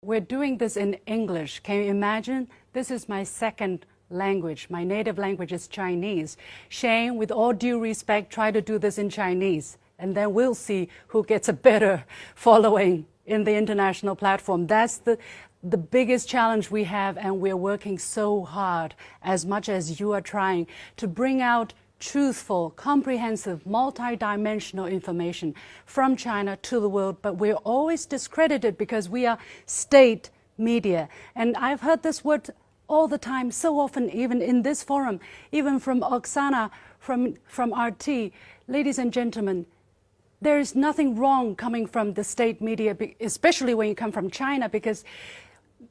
we're doing this in English. Can you imagine? This is my second language. My native language is Chinese. Shane, with all due respect, try to do this in Chinese, and then we'll see who gets a better following in the international platform. That's the biggest challenge we have, and we're working so hard, as much as you are trying, to bring out truthful, comprehensive, multi-dimensional information from China to the world, but we're always discredited because we are state media. And I've heard this word all the time, so often, even in this forum, even from Oksana, from RT. Ladies and gentlemen, there is nothing wrong coming from the state media, especially when you come from China, because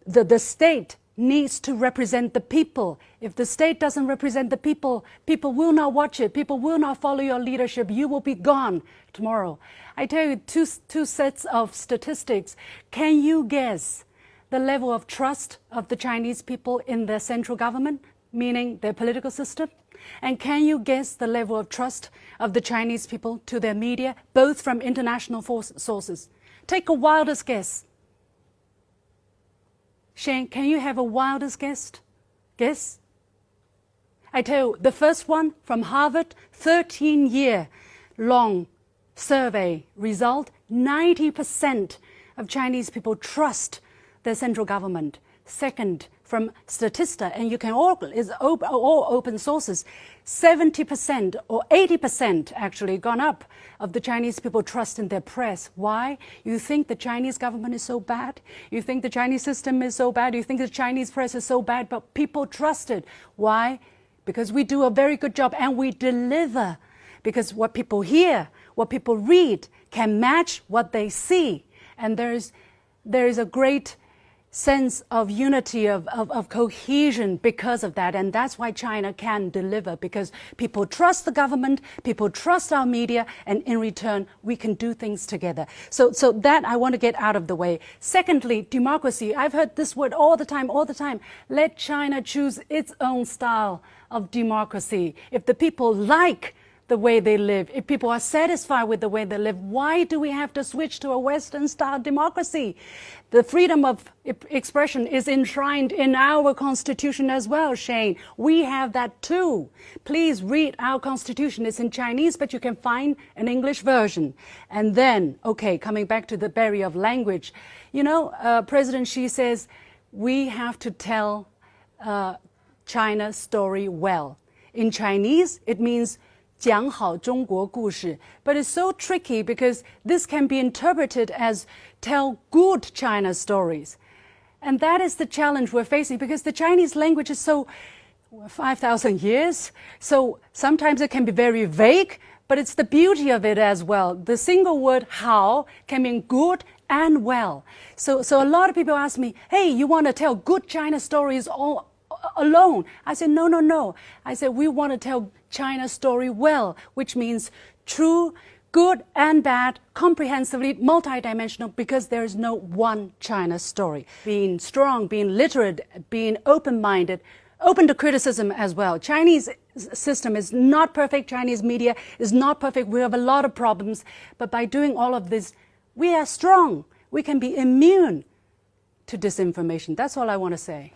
the state needs to represent the people. If the state doesn't represent the people, people will not watch it. People will not follow your leadership. You will be gone tomorrow. I tell you two sets of statistics. Can you guess the level of trust of the Chinese people in their central government, meaning their political system? And can you guess the level of trust of the Chinese people to their media, both from international sources? Take a wildest guess. Shane, can you have a wildest guess? I tell you, the first one from Harvard, 13-year-long survey result, 90% of Chinese people trust their central government. Second, from Statista, and you can all open sources, 70% or 80% actually gone up of the Chinese people trust in their press. Why? You think the Chinese government is so bad? You think the Chinese system is so bad? You think the Chinese press is so bad? But people trust it. Why? Because we do a very good job and we deliver. Because what people hear, what people read can match what they see. And there is a great sense of unity, of cohesion because of that. And that's why China can deliver, because people trust the government, people trust our media, and in return, we can do things together. So that I want to get out of the way. Secondly, democracy. I've heard this word all the time. Let China choose its own style of democracy. If the people like the way they live, if people are satisfied with the way they live, why do we have to switch to a Western-style democracy? The freedom of expression is enshrined in our Constitution as well, Shane. We have that too. Please read our Constitution. It's in Chinese, but you can find an English version. And then, okay, coming back to the barrier of language, you know, President Xi says we have to tell China's story well. In Chinese, it means 讲好中国故事. But it's so tricky because this can be interpreted as tell good China stories. And that is the challenge we're facing, because the Chinese language is so 5,000 years. So sometimes it can be very vague, but it's the beauty of it as well. The single word 好 can mean good and well. So a lot of people ask me, hey, you want to tell good China stories all alone? I said, no. I said, we want to tell China's story well, which means true, good and bad, comprehensively, multidimensional, because there is no one China story. Being strong, being literate, being open-minded, open to criticism as well. Chinese system is not perfect. Chinese media is not perfect. We have a lot of problems. But by doing all of this, we are strong. We can be immune to disinformation. That's all I want to say.